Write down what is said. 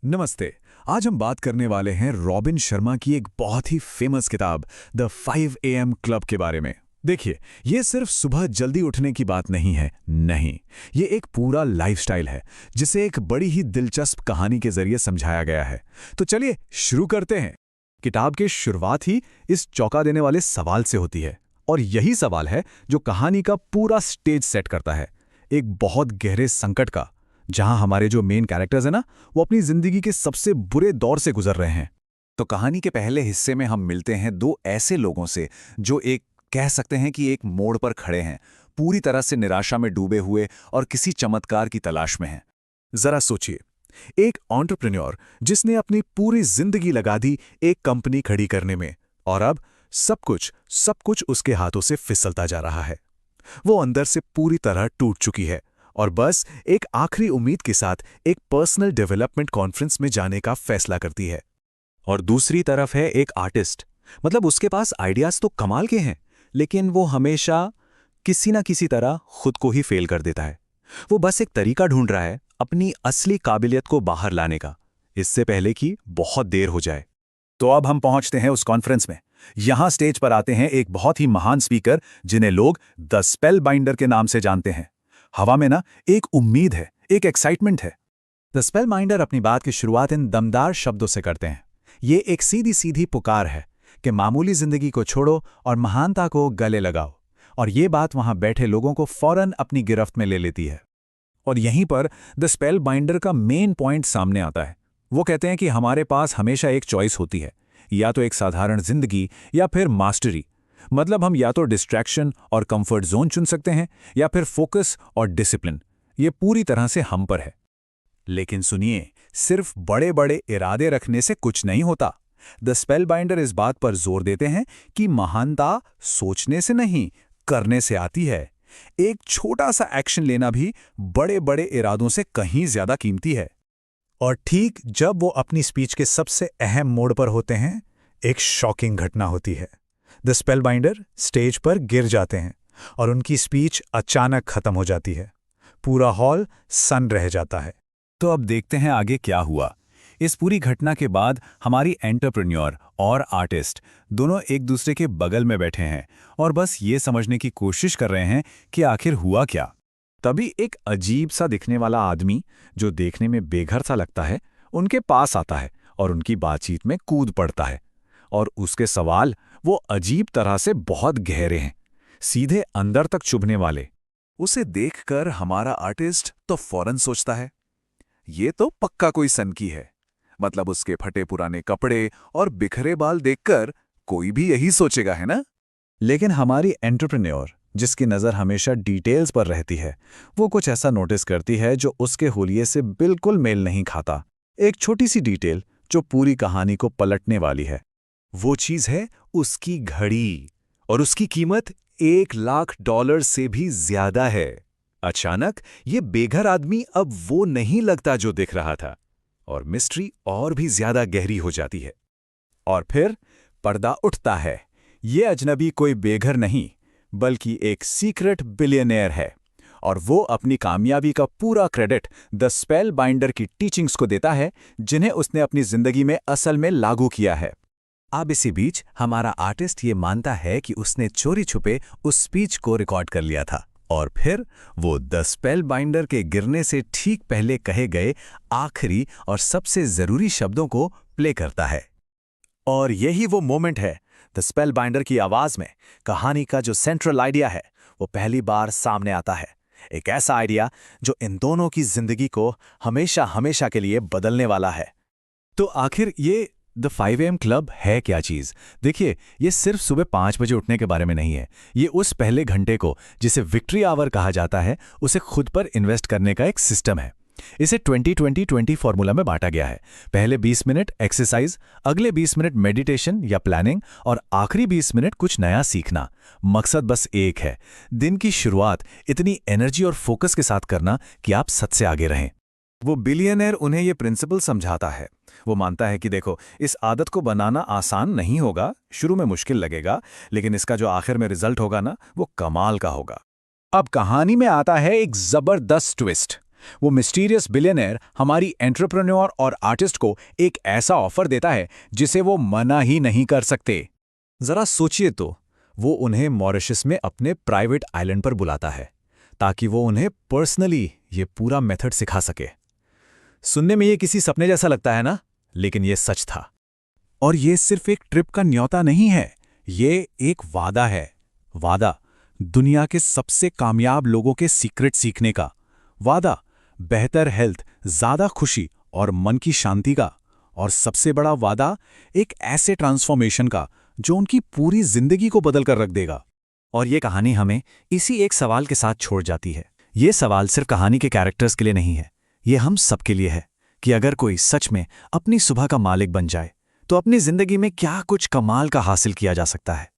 नमस्ते। आज हम बात करने वाले हैं रॉबिन शर्मा की एक बहुत ही फेमस किताब द 5 AM क्लब के बारे में। देखिए, ये सिर्फ सुबह जल्दी उठने की बात नहीं है, नहीं। ये एक पूरा लाइफस्टाइल है, जिसे एक बड़ी ही दिलचस्प कहानी के जरिए समझाया गया है। तो चलिए शुरू करते हैं। किताब की शुरुआत ही इस चौंका देने वाले सवाल से होती है, और यही सवाल है जो कहानी का पूरा स्टेज सेट करता है। एक बहुत गहरे संकट का, जहां हमारे जो मेन कैरेक्टर्स हैं ना, वो अपनी जिंदगी के सबसे बुरे दौर से गुजर रहे हैं। तो कहानी के पहले हिस्से में हम मिलते हैं दो ऐसे लोगों से जो एक कह सकते हैं कि एक मोड़ पर खड़े हैं, पूरी तरह से निराशा में डूबे हुए और किसी चमत्कार की तलाश में हैं। जरा सोचिए, एक एंटरप्रेन्योर जिसने अपनी पूरी जिंदगी लगा दी एक कंपनी खड़ी करने में, और अब सब कुछ उसके हाथों से फिसलता जा रहा है। वो अंदर से पूरी तरह टूट चुकी है और बस एक आखिरी उम्मीद के साथ एक पर्सनल डेवलपमेंट कॉन्फ्रेंस में जाने का फैसला करती है। और दूसरी तरफ है एक आर्टिस्ट, मतलब उसके पास आइडियाज तो कमाल के हैं, लेकिन वो हमेशा किसी ना किसी तरह खुद को ही फेल कर देता है। वो बस एक तरीका ढूंढ रहा है अपनी असली काबिलियत को बाहर लाने का, इससे पहले कि बहुत देर हो जाए। तो अब हम पहुंचते हैं उस कॉन्फ्रेंस में। यहां स्टेज पर आते हैं एक बहुत ही महान स्पीकर जिन्हें लोग द स्पेल बाइंडर के नाम से जानते हैं। हवा में ना एक उम्मीद है, एक एक्साइटमेंट है। द स्पेल बाइंडर अपनी बात की शुरुआत इन दमदार शब्दों से करते हैं। ये एक सीधी सीधी पुकार है कि मामूली जिंदगी को छोड़ो और महानता को गले लगाओ। और ये बात वहां बैठे लोगों को फौरन अपनी गिरफ्त में ले लेती है। और यहीं पर द स्पेल बाइंडर का मेन पॉइंट सामने आता है। वो कहते हैं कि हमारे पास हमेशा एक चॉइस होती है, या तो एक साधारण जिंदगी या फिर मास्टरी। मतलब हम या तो डिस्ट्रैक्शन और कंफर्ट जोन चुन सकते हैं, या फिर फोकस और डिसिप्लिन। ये पूरी तरह से हम पर है। लेकिन सुनिए, सिर्फ बड़े बड़े इरादे रखने से कुछ नहीं होता। द स्पेल बाइंडर इस बात पर जोर देते हैं कि महानता सोचने से नहीं, करने से आती है। एक छोटा सा एक्शन लेना भी बड़े बड़े इरादों से कहीं ज्यादा कीमती है। और ठीक जब वो अपनी स्पीच के सबसे अहम मोड़ पर होते हैं, एक शॉकिंग घटना होती है। द स्पेल बाइंडर स्टेज पर गिर जाते हैं और उनकी स्पीच अचानक खत्म हो जाती है। पूरा हॉल सन्न रह जाता है। तो अब देखते हैं आगे क्या हुआ। इस पूरी घटना के बाद हमारी एंटरप्रेन्योर और आर्टिस्ट दोनों एक दूसरे के बगल में बैठे हैं और बस ये समझने की कोशिश कर रहे हैं कि आखिर हुआ क्या। तभी एक अजीब सा दिखने वाला आदमी, जो देखने में बेघर सा लगता है, उनके पास आता है और उनकी बातचीत में कूद पड़ता है। और उसके सवाल वो अजीब तरह से बहुत गहरे हैं, सीधे अंदर तक चुभने वाले। उसे देखकर हमारा आर्टिस्ट तो फौरन सोचता है, ये तो पक्का कोई सनकी है। मतलब उसके फटे पुराने कपड़े और बिखरे बाल देखकर कोई भी यही सोचेगा, है ना? लेकिन हमारी एंटरप्रेन्योर, जिसकी नज़र हमेशा डिटेल्स पर रहती है, वो कुछ ऐसा नोटिस करती है जो उसके हुलिये से बिल्कुल मेल नहीं खाता। एक छोटी सी डिटेल जो पूरी कहानी को पलटने वाली है। वो चीज़ है उसकी घड़ी, और उसकी कीमत $1,00,000 से भी ज्यादा है। अचानक ये बेघर आदमी अब वो नहीं लगता जो दिख रहा था, और मिस्ट्री और भी ज्यादा गहरी हो जाती है। और फिर पर्दा उठता है। ये अजनबी कोई बेघर नहीं, बल्कि एक सीक्रेट बिलियनेयर है, और वो अपनी कामयाबी का पूरा क्रेडिट द स्पेल बाइंडर की टीचिंग्स को देता है, जिन्हें उसने अपनी जिंदगी में असल में लागू किया है। अब इसी बीच हमारा आर्टिस्ट ये मानता है कि उसने चोरी छुपे उस स्पीच को रिकॉर्ड कर लिया था, और फिर वो द स्पेल बाइंडर के गिरने से ठीक पहले कहे गए आखिरी और सबसे जरूरी शब्दों को प्ले करता है। और यही वो मोमेंट है। द स्पेल बाइंडर की आवाज में कहानी का जो सेंट्रल आइडिया है, वो पहली बार सामने आता है। एक ऐसा आइडिया जो इन दोनों की जिंदगी को हमेशा हमेशा के लिए बदलने वाला है। तो आखिर ये द 5 AM क्लब है क्या चीज़? देखिए, ये सिर्फ सुबह 5 बजे उठने के बारे में नहीं है। ये उस पहले घंटे को, जिसे विक्ट्री आवर कहा जाता है, उसे खुद पर इन्वेस्ट करने का एक सिस्टम है। इसे 20-20-20 फॉर्मूला में बांटा गया है। पहले 20 मिनट एक्सरसाइज, अगले 20 मिनट मेडिटेशन या प्लानिंग, और आखिरी 20 मिनट कुछ नया सीखना। मकसद बस एक है, दिन की शुरुआत इतनी एनर्जी और फोकस के साथ करना कि आप सच से आगे रहें। वो बिलियनर उन्हें ये प्रिंसिपल समझाता है। वो मानता है कि देखो, इस आदत को बनाना आसान नहीं होगा, शुरू में मुश्किल लगेगा, लेकिन इसका जो आखिर में रिजल्ट होगा ना, वो कमाल का होगा। अब कहानी में आता है एक जबरदस्त ट्विस्ट। वो मिस्टीरियस बिलियनर हमारी एंटरप्रेन्योर और आर्टिस्ट को एक ऐसा ऑफर देता है जिसे वो मना ही नहीं कर सकते। जरा सोचिए तो, वो उन्हें मॉरिशस में अपने प्राइवेट आइलैंड पर बुलाता है ताकि वो उन्हें पर्सनली ये पूरा मेथड सिखा सके। सुनने में ये किसी सपने जैसा लगता है ना, लेकिन ये सच था। और ये सिर्फ एक ट्रिप का न्योता नहीं है, ये एक वादा है। वादा दुनिया के सबसे कामयाब लोगों के सीक्रेट सीखने का। वादा बेहतर हेल्थ, ज्यादा खुशी और मन की शांति का। और सबसे बड़ा वादा एक ऐसे ट्रांसफॉर्मेशन का जो उनकी पूरी जिंदगी को बदल कर रख देगा। और ये कहानी हमें इसी एक सवाल के साथ छोड़ जाती है। ये सवाल सिर्फ कहानी के कैरेक्टर्स के लिए नहीं है, ये हम सबके लिए है कि अगर कोई सच में अपनी सुबह का मालिक बन जाए तो अपनी जिंदगी में क्या कुछ कमाल का हासिल किया जा सकता है।